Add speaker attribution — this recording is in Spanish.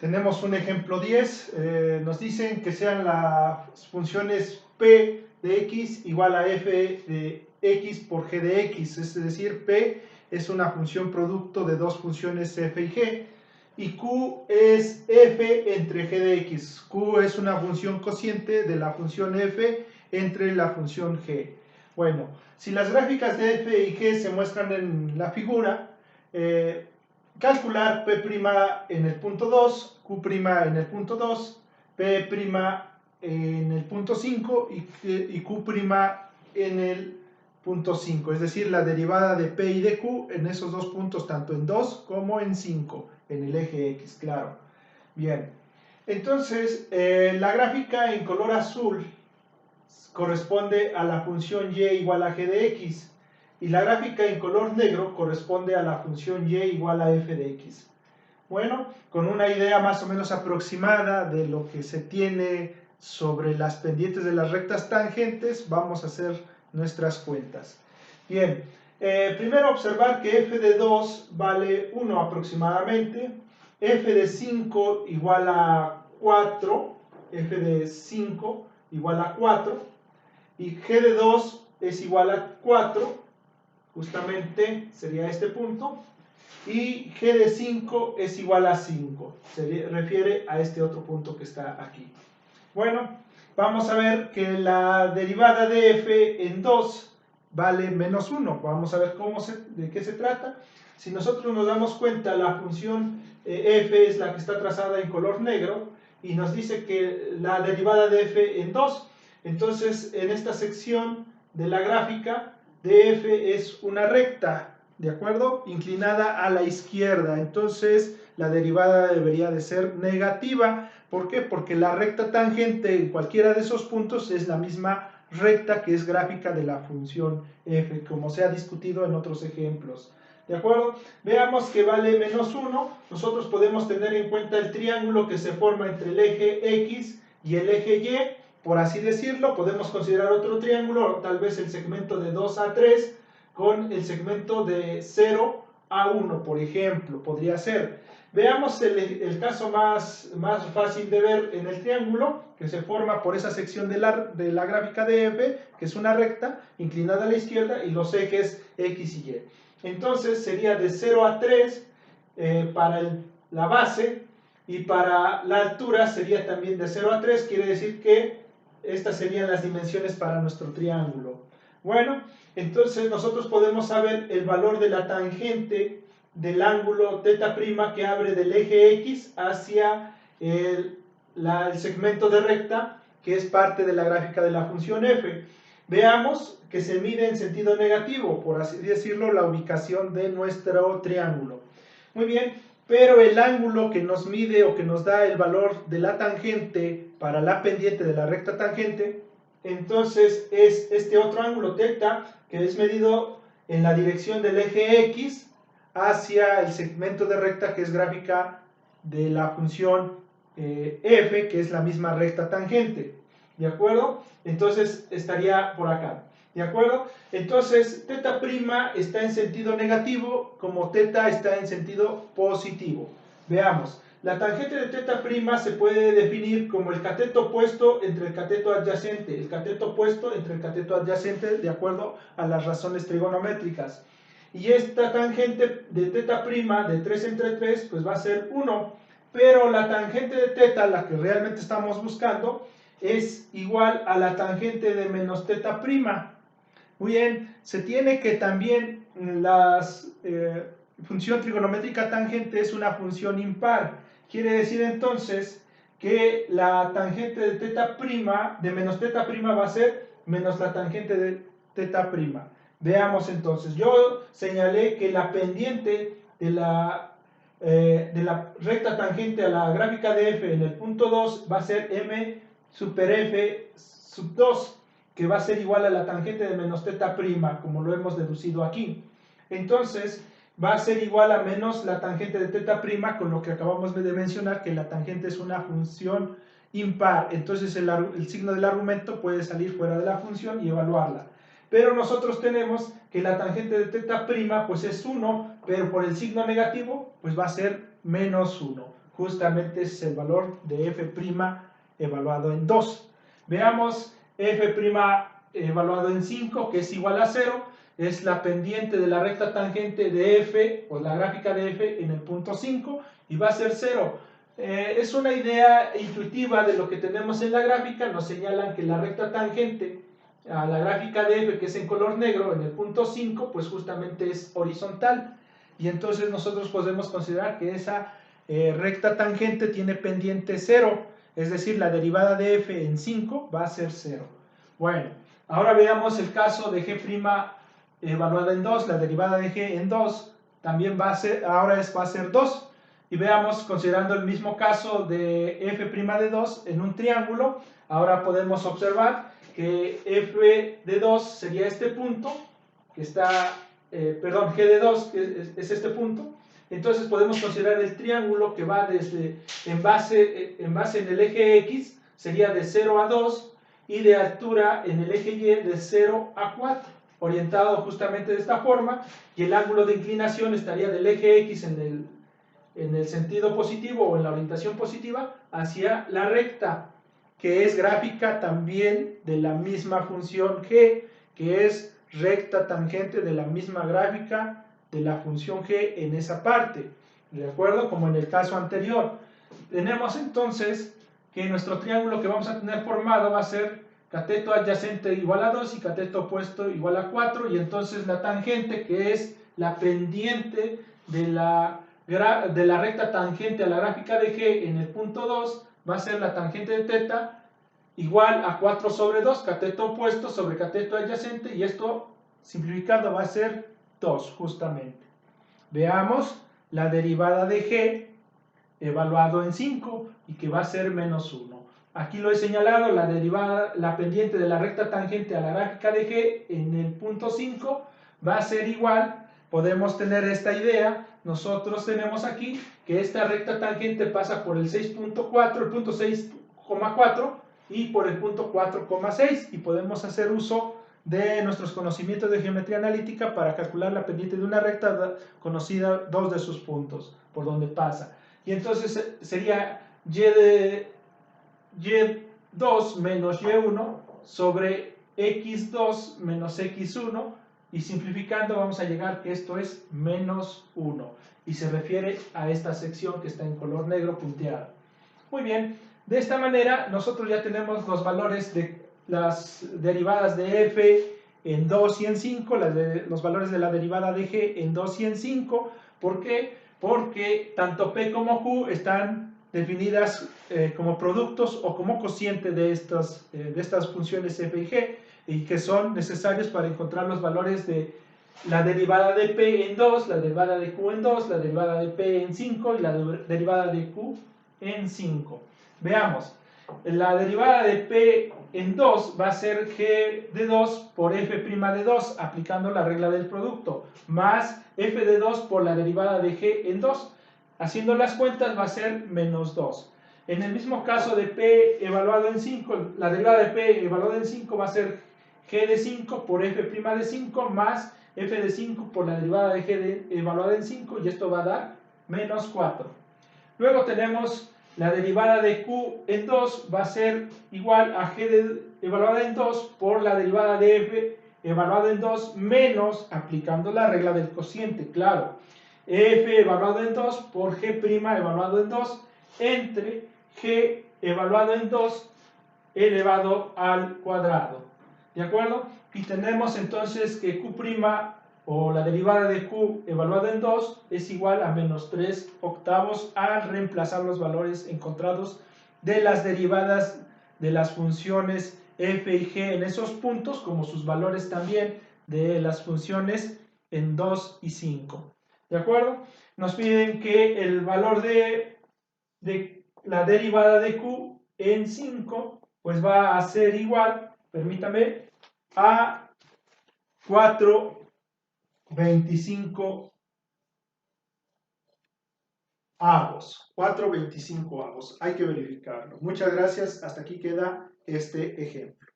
Speaker 1: Tenemos un ejemplo 10, nos dicen que sean las funciones p de x igual a f de x por g de x, es decir, p es una función producto de dos funciones f y g, y q es f entre g de x. Q es una función cociente de la función f entre la función g. Bueno, si las gráficas de f y g se muestran en la figura, calcular P' en el punto 2, Q' en el punto 2, P' en el punto 5 y Q' en el punto 5, es decir, la derivada de P y de Q en esos dos puntos, tanto en 2 como en 5, en el eje X, claro. Bien, entonces la gráfica en color azul corresponde a la función y igual a g de x, y la gráfica en color negro corresponde a la función y igual a f de x. Bueno, con una idea más o menos aproximada de lo que se tiene sobre las pendientes de las rectas tangentes, vamos a hacer nuestras cuentas. Bien, primero observar que f de 2 vale 1 aproximadamente, f de 5 igual a 4, f de 5 igual a 4, y g de 2 es igual a 4, justamente sería este punto, y g de 5 es igual a 5, se refiere a este otro punto que está aquí. Bueno, vamos a ver que la derivada de f en 2 vale menos 1, vamos a ver de qué se trata. Si nosotros nos damos cuenta, la función f es la que está trazada en color negro, y nos dice que la derivada de f en 2, entonces en esta sección de la gráfica, df es una recta, ¿de acuerdo? Inclinada a la izquierda, entonces la derivada debería de ser negativa. ¿Por qué? Porque la recta tangente en cualquiera de esos puntos es la misma recta que es gráfica de la función f, como se ha discutido en otros ejemplos. ¿De acuerdo? Veamos que vale menos 1. Nosotros podemos tener en cuenta el triángulo que se forma entre el eje x y el eje y, por así decirlo. Podemos considerar otro triángulo, tal vez el segmento de 2 a 3 con el segmento de 0 a 1, por ejemplo, podría ser. Veamos el caso más fácil de ver en el triángulo, que se forma por esa sección de la gráfica de f, que es una recta inclinada a la izquierda, y los ejes x y y. Entonces sería de 0 a 3 para la base, y para la altura sería también de 0 a 3, quiere decir que estas serían las dimensiones para nuestro triángulo. Bueno, entonces nosotros podemos saber el valor de la tangente del ángulo θ' que abre del eje X hacia el segmento de recta, que es parte de la gráfica de la función f. Veamos que se mide en sentido negativo, por así decirlo, la ubicación de nuestro triángulo. Muy bien, pero el ángulo que nos mide o que nos da el valor de la tangente para la pendiente de la recta tangente, entonces es este otro ángulo θ, que es medido en la dirección del eje X hacia el segmento de recta, que es gráfica de la función f, que es la misma recta tangente. ¿De acuerdo? Entonces estaría por acá. ¿De acuerdo? Entonces θ' está en sentido negativo, como θ está en sentido positivo. Veamos. La tangente de θ' se puede definir como el cateto opuesto entre el cateto adyacente. El cateto opuesto entre el cateto adyacente, de acuerdo a las razones trigonométricas. Y esta tangente de θ' de 3 entre 3, pues va a ser 1. Pero la tangente de θ, la que realmente estamos buscando, es igual a la tangente de menos θ'P'. Muy bien, se tiene que también la función trigonométrica tangente es una función impar. Quiere decir entonces que la tangente de θ', de menos θ' va a ser menos la tangente de θ'P'. Veamos entonces, yo señalé que la pendiente de la recta tangente a la gráfica de f en el punto 2 va a ser m super f sub 2, que va a ser igual a la tangente de menos θ'P', como lo hemos deducido aquí. Entonces va a ser igual a menos la tangente de θ', con lo que acabamos de mencionar, que la tangente es una función impar. Entonces el signo del argumento puede salir fuera de la función y evaluarla. Pero nosotros tenemos que la tangente de θ' pues es 1, pero por el signo negativo pues va a ser menos 1. justamente es el valor de f' evaluado en 2. Veamos f' evaluado en 5, que es igual a 0, es la pendiente de la recta tangente de f, o la gráfica de f, en el punto 5, y va a ser 0. Es una idea intuitiva de lo que tenemos en la gráfica. Nos señalan que la recta tangente a la gráfica de f, que es en color negro, en el punto 5, pues justamente es horizontal. Y entonces nosotros podemos considerar que esa recta tangente tiene pendiente 0, es decir, la derivada de f en 5 va a ser 0. Bueno, ahora veamos el caso de g' evaluada en 2, la derivada de g en 2 también va a ser, ahora va a ser 2. Y veamos, considerando el mismo caso de f' de 2 en un triángulo, ahora podemos observar que f de 2 sería este punto, que está, perdón, g de 2 es este punto. Entonces podemos considerar el triángulo que va desde, en base en el eje x, sería de 0 a 2, y de altura en el eje y de 0 a 4, orientado justamente de esta forma, y el ángulo de inclinación estaría del eje x en el sentido positivo o en la orientación positiva hacia la recta, que es gráfica también de la misma función g, que es recta tangente de la misma gráfica de la función g en esa parte, ¿de acuerdo? Como en el caso anterior. Tenemos entonces que nuestro triángulo que vamos a tener formado va a ser cateto adyacente igual a 2 y cateto opuesto igual a 4, y entonces la tangente, que es la pendiente de la recta tangente a la gráfica de g en el punto 2, va a ser la tangente de teta igual a 4 sobre 2, cateto opuesto sobre cateto adyacente, y esto simplificado va a ser 2 justamente. Veamos la derivada de g evaluado en 5, y que va a ser menos 1. Aquí lo he señalado, la derivada, la pendiente de la recta tangente a la gráfica de g en el punto 5 va a ser igual, podemos tener esta idea, nosotros tenemos aquí que esta recta tangente pasa por el 6.4, el punto 6,4, y por el punto 4,6, y podemos hacer uso de nuestros conocimientos de geometría analítica para calcular la pendiente de una recta conocida dos de sus puntos, por donde pasa. Y entonces sería y2 menos y1 sobre x2 menos x1, y simplificando vamos a llegar que esto es menos 1, y se refiere a esta sección que está en color negro punteado. Muy bien, de esta manera nosotros ya tenemos los valores de las derivadas de f en 2 y en 5, los valores de la derivada de g en 2 y en 5. ¿Por qué? Porque tanto p como q están definidas como productos o como cociente de estas funciones f y g, y que son necesarios para encontrar los valores de la derivada de p en 2, la derivada de q en 2, la derivada de p en 5 y la derivada de q en 5. Veamos, la derivada de p en 2 va a ser g de 2 por f' de 2, aplicando la regla del producto, más f de 2 por la derivada de g en 2. Haciendo las cuentas va a ser menos 2. En el mismo caso de p evaluado en 5, la derivada de p evaluada en 5 va a ser g de 5 por f' de 5 más f de 5 por la derivada de g evaluada en 5, y esto va a dar menos 4. Luego tenemos la derivada de q en 2 va a ser igual a g evaluada en 2 por la derivada de f evaluada en 2 menos, aplicando la regla del cociente, claro, f evaluado en 2 por g' evaluado en 2 entre g evaluado en 2 elevado al cuadrado. ¿De acuerdo? Y tenemos entonces que q' o la derivada de q evaluada en 2 es igual a menos 3 octavos al reemplazar los valores encontrados de las derivadas de las funciones f y g en esos puntos, como sus valores también de las funciones en 2 y 5. ¿De acuerdo? Nos piden que el valor de la derivada de q en 5 pues va a ser igual, permítame, a 4/25 avos. 4/25 avos. Hay que verificarlo. Muchas gracias. Hasta aquí queda este ejemplo.